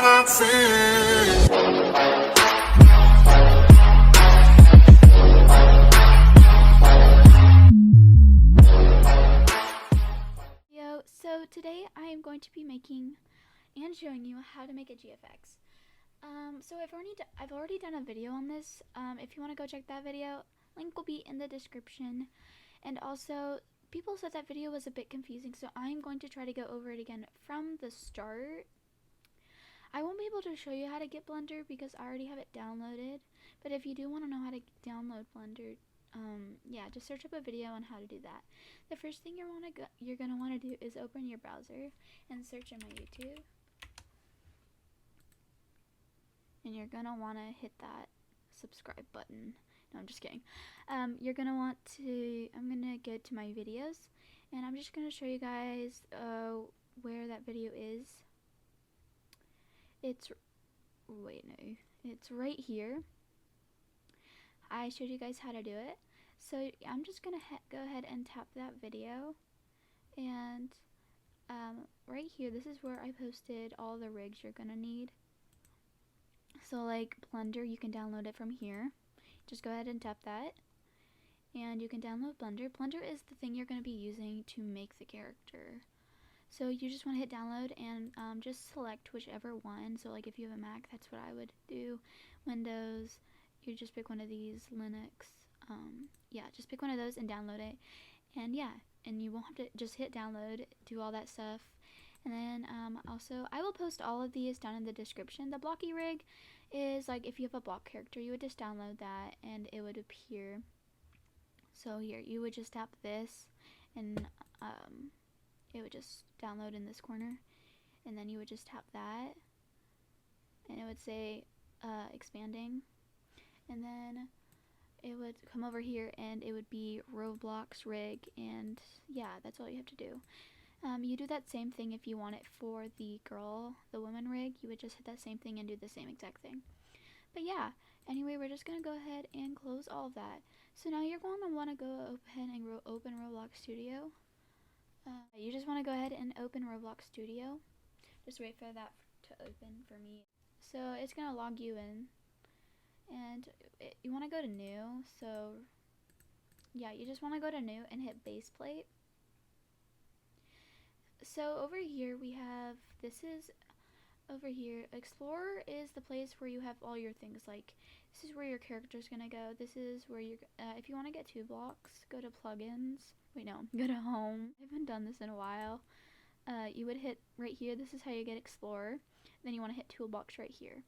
So today I am going to be making and showing you how to make a GFX. So I've already done a video on this. If you want to go check that video, link will be in the description. And also, people said that video was a bit confusing, so I'm going to try to go over it again from the start. I won't be able to show you how to get Blender because I already have it downloaded. But if you do want to know how to download Blender, yeah, just search up a video on how to do that. The first thing you're gonna want to do is open your browser and search in my YouTube. And you're gonna want to hit that subscribe button. No, I'm just kidding. You're gonna want to, I'm gonna go to my videos, and I'm just gonna show you guys where that video is. It's right here. I showed you guys how to do it. So I'm just gonna go ahead and tap that video, and right here, this is where I posted all the rigs you're gonna need. So like Blender, you can download it from here. Just go ahead and tap that, and you can download Blender. Blender is the thing you're gonna be using to make the character. So you just want to hit download and just select whichever one. So like if you have a Mac, that's what I would do. Windows, you just pick one of these. Linux, yeah, just pick one of those and download it. And yeah, and you won't have to just hit download, do all that stuff. And then also, I will post all of these down in the description. The blocky rig is like if you have a block character, you would just download that and it would appear. So here, you would just tap this, and it would just download in this corner, and then you would just tap that, and it would say expanding, and then it would come over here and it would be Roblox rig, and yeah, that's all you have to do. You do that same thing if you want it for the woman rig. You would just hit that same thing and do the same exact thing. But yeah, anyway, we're just gonna go ahead and close all of that. So now you're going to want to go ahead and open Roblox Studio. You just want to go ahead and open Roblox Studio. Just wait for that to open for me. So it's gonna log you in, and you want to go to new. So yeah, you just want to go to new and hit base plate. So over here we have, over here, Explorer is the place where you have all your things. Like, this is where your character's gonna go. This is where you're, if you want to get 2 blocks, go to plugins. Wait, no, go to home. I haven't done this in a while. You would hit right here. This is how you get Explorer. Then you want to hit toolbox right here.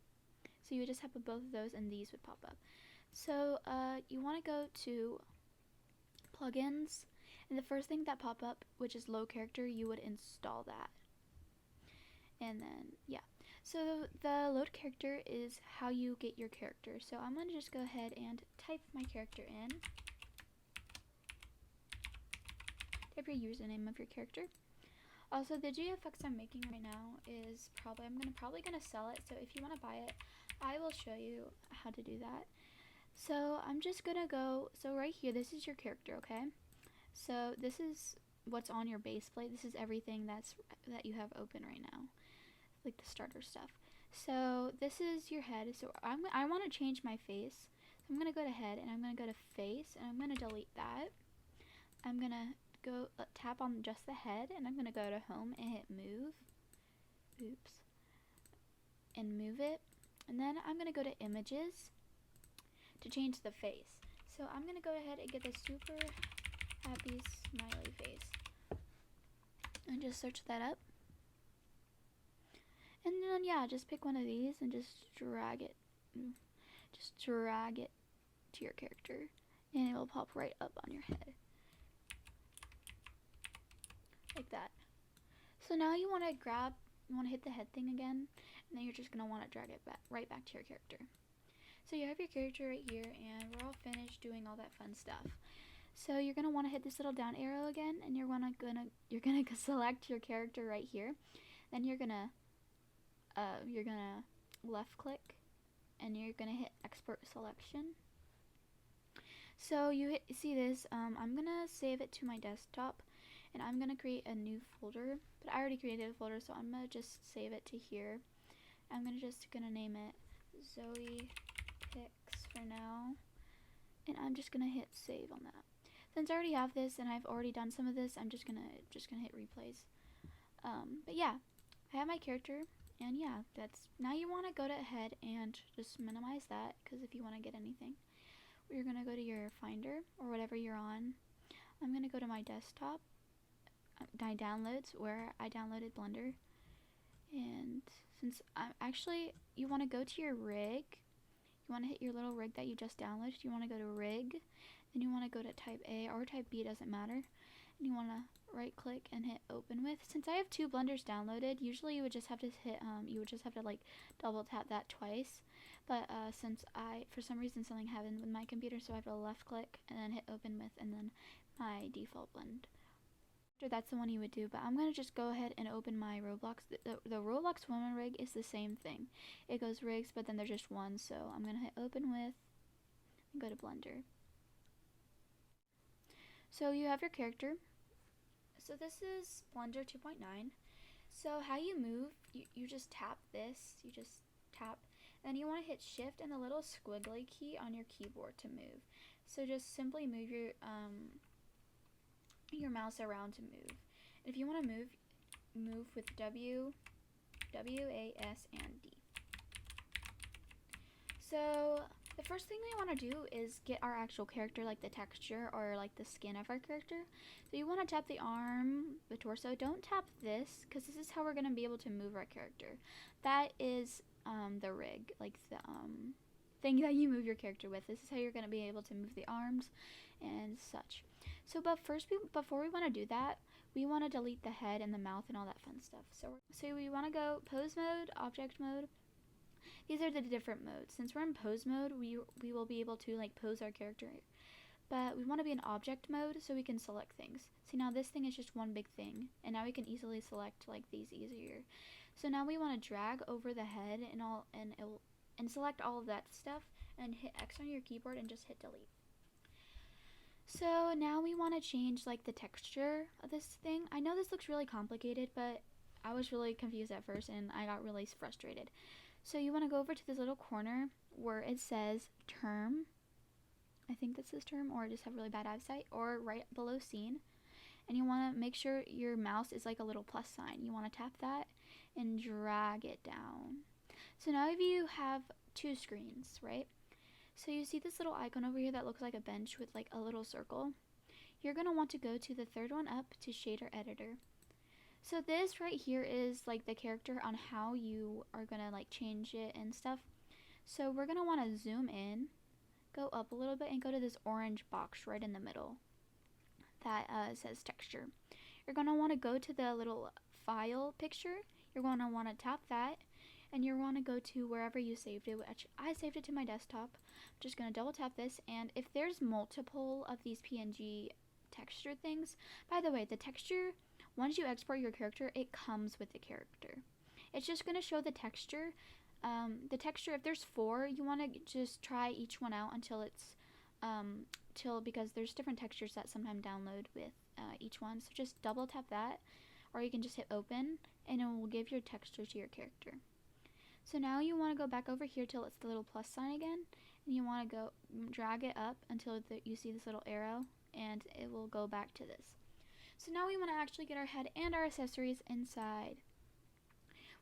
So you would just have both of those, and these would pop up. So you want to go to plugins, and the first thing that pop up, which is low character, you would install that. And then yeah, so the load character is how you get your character. So I'm going to just go ahead and type my character in. Type your username of your character. Also, the GFX I'm making right now is I'm probably gonna sell it. So if you want to buy it, I will show you how to do that. So I'm just gonna go. So right here, this is your character, okay? So this is what's on your base plate. This is everything that you have open right now, like the starter stuff. So this is your head. So I want to change my face. So I'm gonna go to head, and I'm gonna go to face, and I'm gonna delete that. I'm gonna go tap on just the head, and I'm gonna go to home and hit move. Oops. And move it. And then I'm gonna go to images to change the face. So I'm gonna go ahead and get the super happy smiley face, and just search that up. And then yeah, just pick one of these and just drag it. Just drag it to your character, and it will pop right up on your head. Like that. So now you want to hit the head thing again, and then you're just going to want to drag it right back to your character. So you have your character right here, and we're all finished doing all that fun stuff. So you're going to want to hit this little down arrow again, and you're gonna select your character right here. Then you're gonna left click, and you're gonna hit export selection. So you see this, I'm gonna save it to my desktop, and I'm gonna create a new folder, but I already created a folder, so I'm gonna just save it to here. I'm just gonna name it ZoePix for now, and I'm just gonna hit save on that. Since I already have this and I've already done some of this, I'm just gonna hit replays. But yeah, I have my character, and yeah, that's now you want to go ahead and just minimize that, because if you want to get anything, you're gonna go to your Finder or whatever you're on. I'm gonna go to my desktop, my downloads, where I downloaded Blender, and since you want to go to your rig. You want to hit your little rig that you just downloaded. You want to go to rig, then you want to go to type A or type B, doesn't matter, and you want to right click and hit open with. Since I have 2 blenders downloaded, usually you would just have to hit like double tap that twice, but since for some reason something happened with my computer, so I have to left click and then hit open with, and then my default blend. That's the one you would do, but I'm gonna just go ahead and open my Roblox. The Roblox woman rig is the same thing. It goes rigs, but then there's just one, so I'm gonna hit open with and go to Blender. So you have your character. So this is Blender 2.9. So how you move, you just tap this, you just tap, and you want to hit shift and the little squiggly key on your keyboard to move. So just simply move your mouse around to move. And if you want to move with W, A, S, and D. So the first thing we want to do is get our actual character, like the texture or like the skin of our character. So you want to tap the arm, the torso. Don't tap this, because this is how we're going to be able to move our character. That is the rig, like the thing that you move your character with. This is how you're going to be able to move the arms and such. So but first, before we want to do that, we want to delete the head and the mouth and all that fun stuff. So we want to go pose mode, object mode. These are the different modes. Since we're in pose mode, we will be able to like pose our character. But we want to be in object mode so we can select things. See, now this thing is just one big thing, and now we can easily select like these easier. So now we want to drag over the head and select all of that stuff and hit X on your keyboard and just hit delete. So now we want to change like the texture of this thing. I know this looks really complicated, but I was really confused at first and I got really frustrated. So you want to go over to this little corner where it says term. I think this is term, or just have really bad eyesight, or right below scene. And you want to make sure your mouse is like a little plus sign. You want to tap that and drag it down. So now if you have 2 screens, right? So you see this little icon over here that looks like a bench with like a little circle. You're going to want to go to the 3rd one up to shader editor. So this right here is like the character on how you are going to like change it and stuff. So we're going to want to zoom in, go up a little bit, and go to this orange box right in the middle that says texture. You're going to want to go to the little file picture. You're going to want to tap that, and you want to go to wherever you saved it, which I saved it to my desktop. I'm just going to double tap this, and if there's multiple of these PNG texture things, by the way, the texture, once you export your character, it comes with the character. It's just going to show the texture. If there's 4, you want to just try each one out until it's because there's different textures that sometimes download with each one. So just double tap that, or you can just hit open, and it will give your texture to your character. So now you want to go back over here till it's the little plus sign again, and you want to go drag it up until you see this little arrow, and it will go back to this. So now we want to actually get our head and our accessories inside.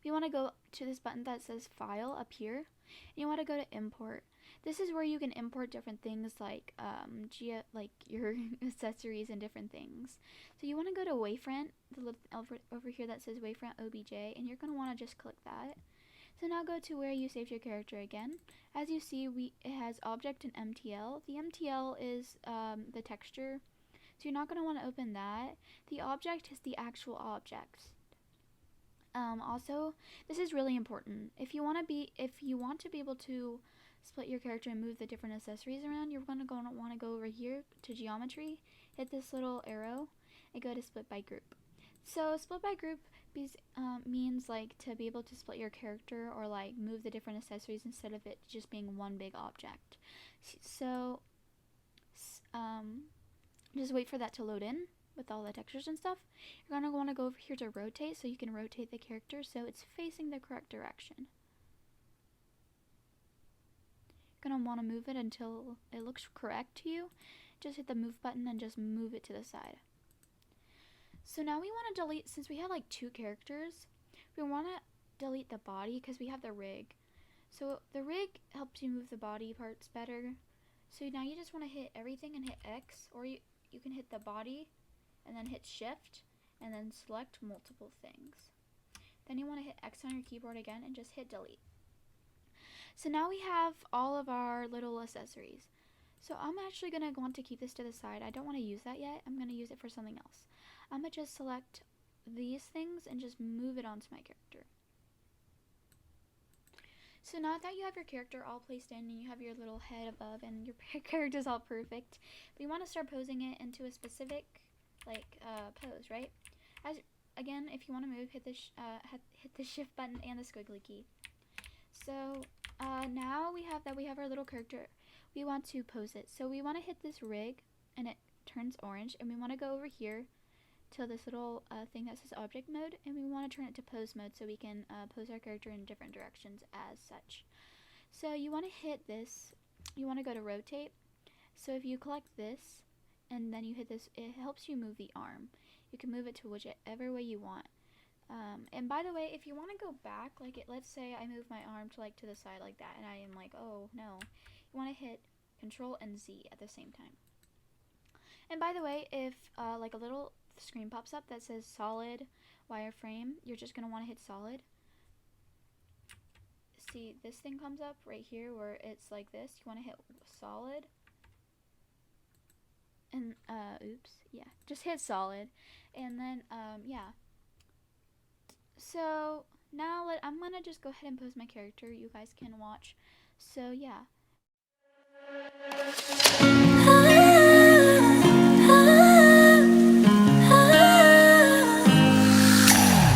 We want to go to this button that says file up here, and you want to go to import. This is where you can import different things like your accessories and different things. So you want to go to wavefront, the little over here that says wavefront OBJ, and you're going to want to just click that. So now go to where you saved your character again. As you see, it has object and MTL. The MTL is the texture, so you're not going to want to open that. The object is the actual object. Also, this is really important. If you want to be able to split your character and move the different accessories around, you're going to want to go over here to geometry, hit this little arrow, and go to split by group. So split by group means like to be able to split your character or like move the different accessories instead of it just being one big object. So just wait for that to load in with all the textures and stuff. You're going to want to go over here to rotate, so you can rotate the character so it's facing the correct direction. going to want to move it until it looks correct to you. Just hit the move button and just move it to the side. So now we want to delete, since we have like 2 characters, we want to delete the body because we have the rig. So the rig helps you move the body parts better. So now you just want to hit everything and hit X, or you can hit the body and then hit shift and then select multiple things. Then you want to hit X on your keyboard again and just hit delete. So now we have all of our little accessories. So I'm actually going to want to keep this to the side. I don't want to use that yet. I'm going to use it for something else. I'm going to just select these things and just move it onto my character. So now that you have your character all placed in and you have your little head above and your character's all perfect, we want to start posing it into a specific pose, right? Again, if you want to move, hit the shift button and the squiggly key. So now we have our little character. We want to pose it. So we want to hit this rig and it turns orange, and we want to go over here to this little thing that says object mode, and we want to turn it to pose mode so we can pose our character in different directions as such. So you want to hit this, you want to go to rotate. So if you collect this and then you hit this, it helps you move the arm. You can move it to whichever way you want. And by the way, if you want to go back, let's say I move my arm to the side like that, and I am like, oh no, you want to hit Control and Z at the same time. And by the way, if a little screen pops up that says solid wireframe, you're just going to want to hit solid. See, this thing comes up right here where it's like this. You want to hit solid. And, just hit solid. And then, So, now I'm going to just go ahead and pose my character. You guys can watch. So, yeah.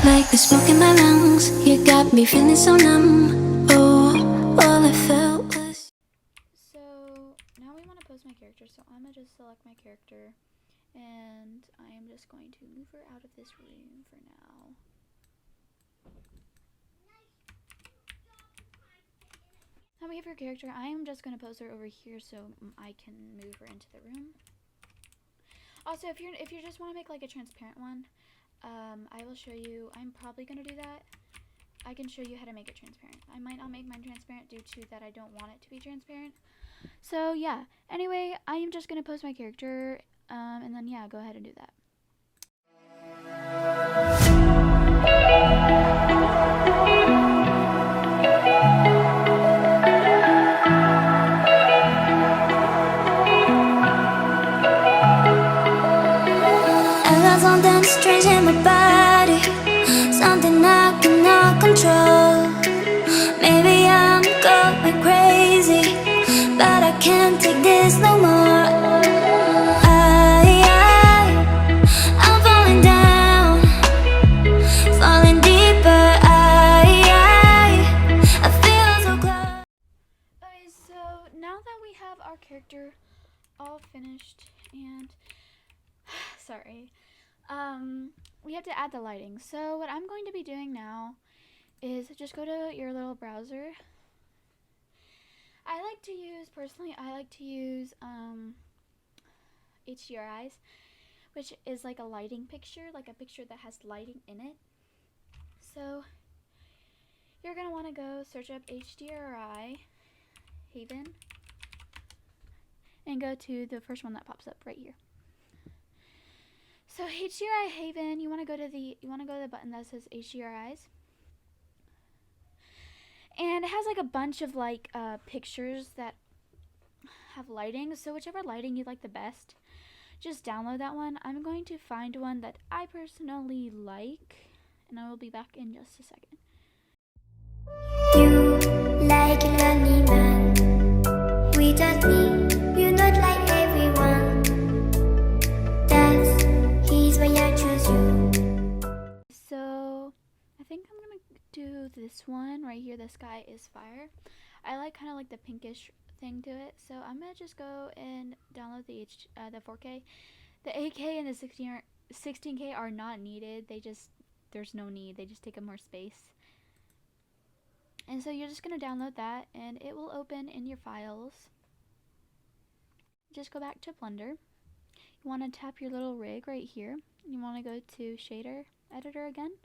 Like the smoke in my lungs, you got me feeling so numb. Oh, all I felt was. So now we want to pose my character, so I'm gonna just select my character, and I am just going to move her out of this room for now. Now we have her character. I am just gonna pose her over here so I can move her into the room. Also, if you just want to make a transparent one, I will show you. I'm probably going to do that. I can show you how to make it transparent. I might not make mine transparent due to that I don't want it to be transparent. So, yeah. Anyway, I am just going to post my character, and then, yeah, go ahead and do that. Something strange in my body, something I cannot control. Maybe I'm going crazy, but I can't take this no more. I'm falling down, falling deeper. I feel so close. Okay, so now that we have our character all finished, and sorry. We have to add the lighting. So what I'm going to be doing now is just go to your little browser. Personally, I like to use HDRIs, which is like a lighting picture, like a picture that has lighting in it. So you're going to want to go search up HDRI Haven and go to the first one that pops up right here. So HDRI Haven, you want to go to the button that says HDRIs, and it has a bunch of pictures that have lighting. So whichever lighting you like the best, just download that one. I'm going to find one that I personally like, and I will be back in just a second. You like a lonely man without me, you're not like everyone. He's why I choose you. So I think I'm gonna do this one right here. The sky is fire. I kind of like the pinkish thing to it. So I'm gonna just go and download the 4K. The 8K and the 16K are not needed. There's no need. They just take up more space. And so you're just going to download that and it will open in your files. Just go back to Blender. You want to tap your little rig right here. You want to go to shader editor again,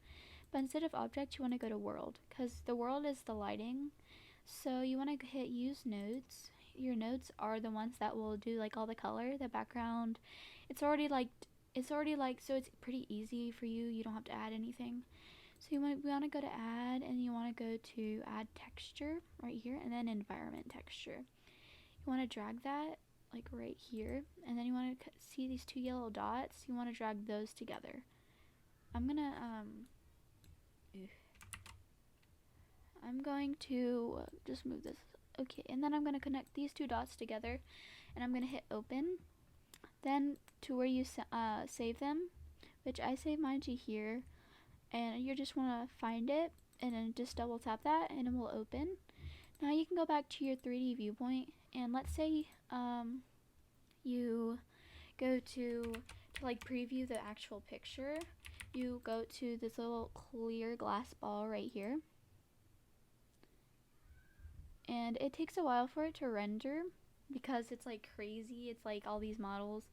but instead of object you want to go to world, because the world is the lighting. So you want to hit use nodes. Your nodes are the ones that will do like all the color, the background. It's already like so it's pretty easy for you. You don't have to add anything. So we want to go to add, and you want to go to add texture right here, and then environment texture. You want to drag that like right here, and then you want to see these two yellow dots. You want to drag those together. I'm going to just move this. Okay, and then I'm going to connect these two dots together, and I'm going to hit open. Then to where you save them, which I save mine to here, and you just want to find it, and then just double tap that, and it will open. Now you can go back to your 3D viewpoint, and let's say you go to like preview the actual picture. You go to this little clear glass ball right here, and it takes a while for it to render because it's like crazy. It's like all these models,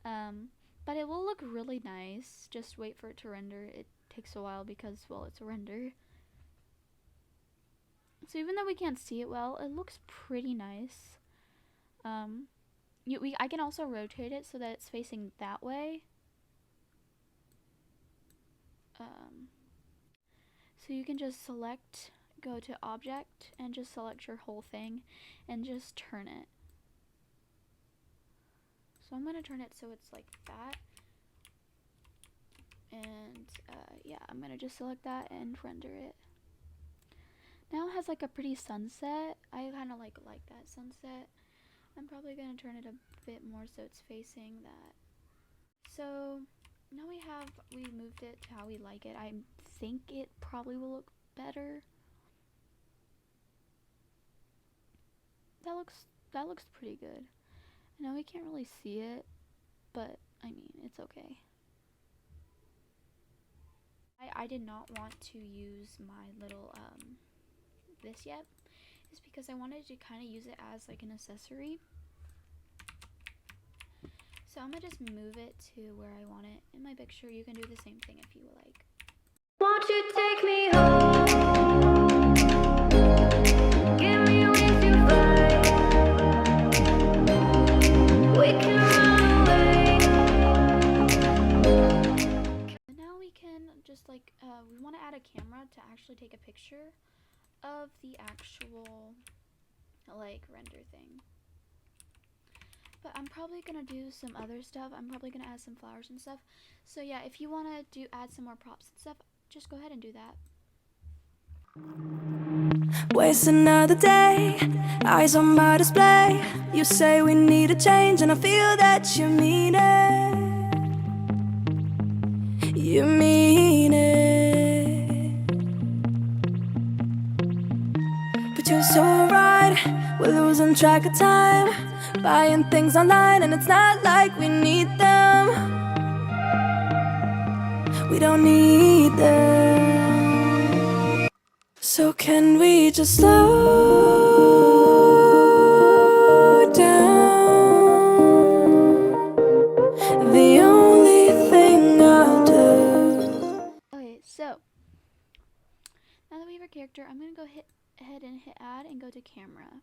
but it will look really nice. Just wait for it to render. It takes a while because, well, it's a render. So even though we can't see it well, it looks pretty nice. I can also rotate it so that it's facing that way. So you can just select, go to object, and just select your whole thing, and just turn it. So I'm gonna turn it so it's like that. And yeah, I'm gonna just select that and render it. Now it has like a pretty sunset. I kind of like that sunset. I'm probably gonna turn it a bit more so it's facing that. So now we moved it to how we like it. I think it probably will look better. That looks pretty good. I know we can't really see it, but I mean, it's okay. I did not want to use my little this yet. It's because I wanted to kind of use it as like an accessory. So I'm gonna just move it to where I want it in my picture. You can do the same thing if you like. Won't you take me home? Give me wings to fly. We can run away. And now we can just like we want to add a camera to actually take a picture of the actual like render thing. But I'm probably gonna do some other stuff. I'm probably gonna add some flowers and stuff. So yeah, if you wanna add some more props and stuff, just go ahead and do that. Waste another day, eyes on my display. You say we need a change, and I feel that you mean it. You mean it. But you're so right, we're losing track of time, buying things online, and it's not like we need them. We don't need them. So can we just slow down? The only thing I'll do. Okay, so now that we have our character, I'm gonna go ahead and hit add and go to camera.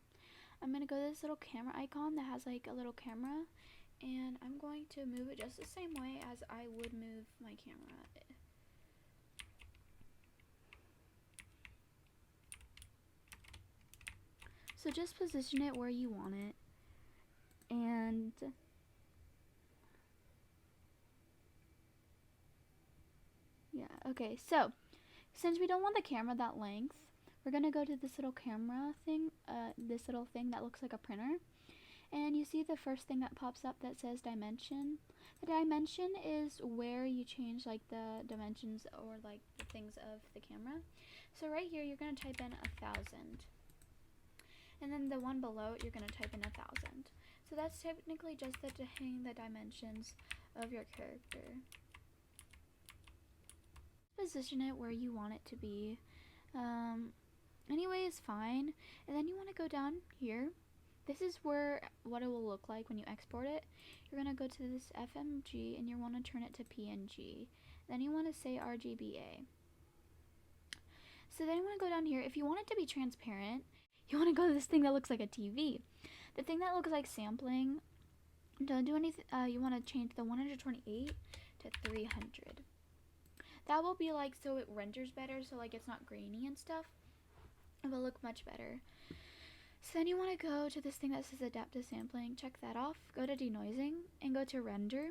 I'm gonna go to this little camera icon that has like a little camera, and I'm going to move it just the same way as I would move my camera. So just position it where you want it, and yeah, okay, so since we don't want the camera that length, we're gonna go to this little camera thing, this little thing that looks like a printer, and you see the first thing that pops up that says dimension. The dimension is where you change like the dimensions or like the things of the camera. So right here you're gonna type in 1000. And then the one below it, you're going to type in 1000. So that's technically just the dimensions of your character. Position it where you want it to be. Anyway, it's fine. And then you want to go down here. This is where what it will look like when you export it. You're going to go to this FMG and you want to turn it to PNG. Then you want to say RGBA. So then you want to go down here. If you want it to be transparent, you want to go to this thing that looks like a TV. The thing that looks like sampling, don't do anything. You want to change the 128 to 300. That will be like, so it renders better, so like it's not grainy and stuff. It will look much better. So then you want to go to this thing that says adaptive sampling, check that off, go to denoising, and go to render,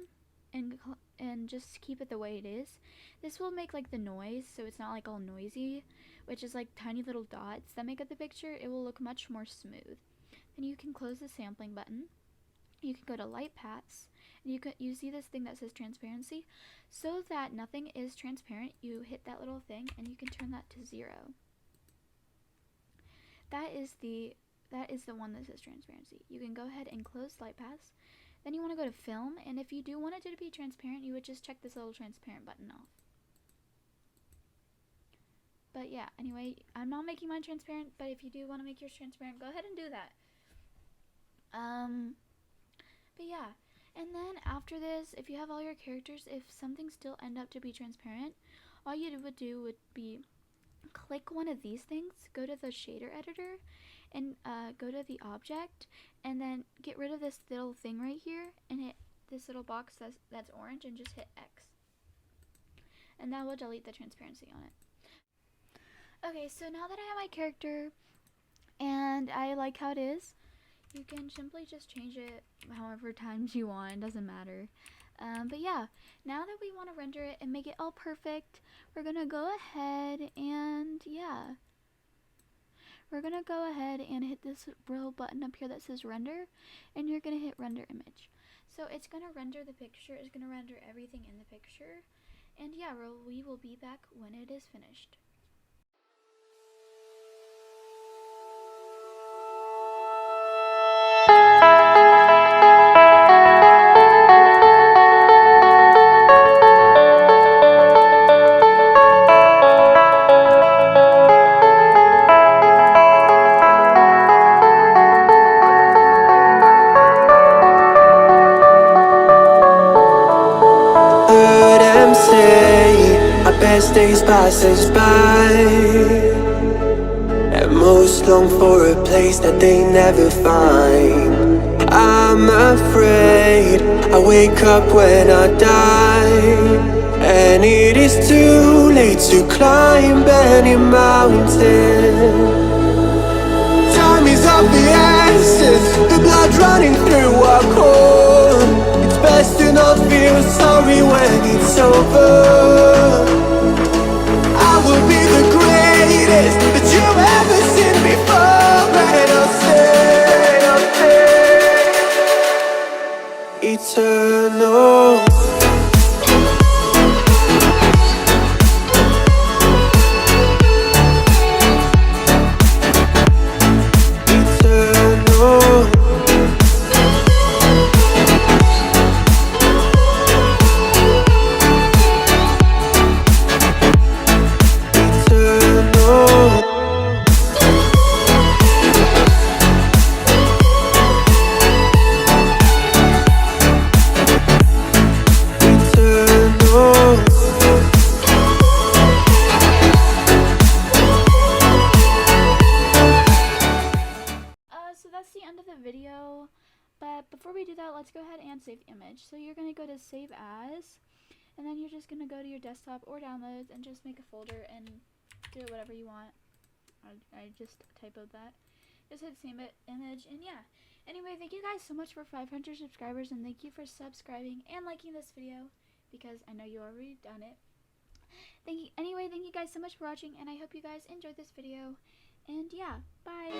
and just keep it the way it is. This will make like the noise, so it's not like all noisy, which is like tiny little dots that make up the picture. It will look much more smooth. Then you can close the sampling button. You can go to light paths, and you see this thing that says transparency. So that nothing is transparent, you hit that little thing, and you can turn that to 0. That is the one that says transparency. You can go ahead and close light paths. Then you want to go to film, and if you do want it to be transparent, you would just check this little transparent button off. But yeah, anyway, I'm not making mine transparent, but if you do want to make yours transparent, go ahead and do that. But yeah, and then after this, if you have all your characters, if something still end up to be transparent, all you would do would be click one of these things, go to the shader editor, and go to the object, and then get rid of this little thing right here, and hit this little box that's orange, and just hit X. And that will delete the transparency on it. Okay, so now that I have my character, and I like how it is, you can simply just change it however times you want, it doesn't matter. But yeah, now that we want to render it and make it all perfect, we're going to go ahead and, yeah. We're going to go ahead and hit this little button up here that says render, and you're going to hit render image. So it's going to render the picture, it's going to render everything in the picture, and yeah, we will be back when it is finished. Best days passes by, and most long for a place that they never find. I'm afraid I wake up when I die, and it is too late to climb any mountain. Time is of the essence, the blood running through our core. It's best to not feel sorry when it's over. I will be the greatest that you've ever seen before, and I'll stay eternal. Video, but before we do that, let's go ahead and save image. So you're going to go to save as, and then you're just going to go to your desktop or downloads and just make a folder and do it whatever you want. I just typoed that. Just hit save image, and yeah. Anyway, thank you guys so much for 500 subscribers, and thank you for subscribing and liking this video, because I know you already done it. Anyway, thank you guys so much for watching, and I hope you guys enjoyed this video, and yeah, bye.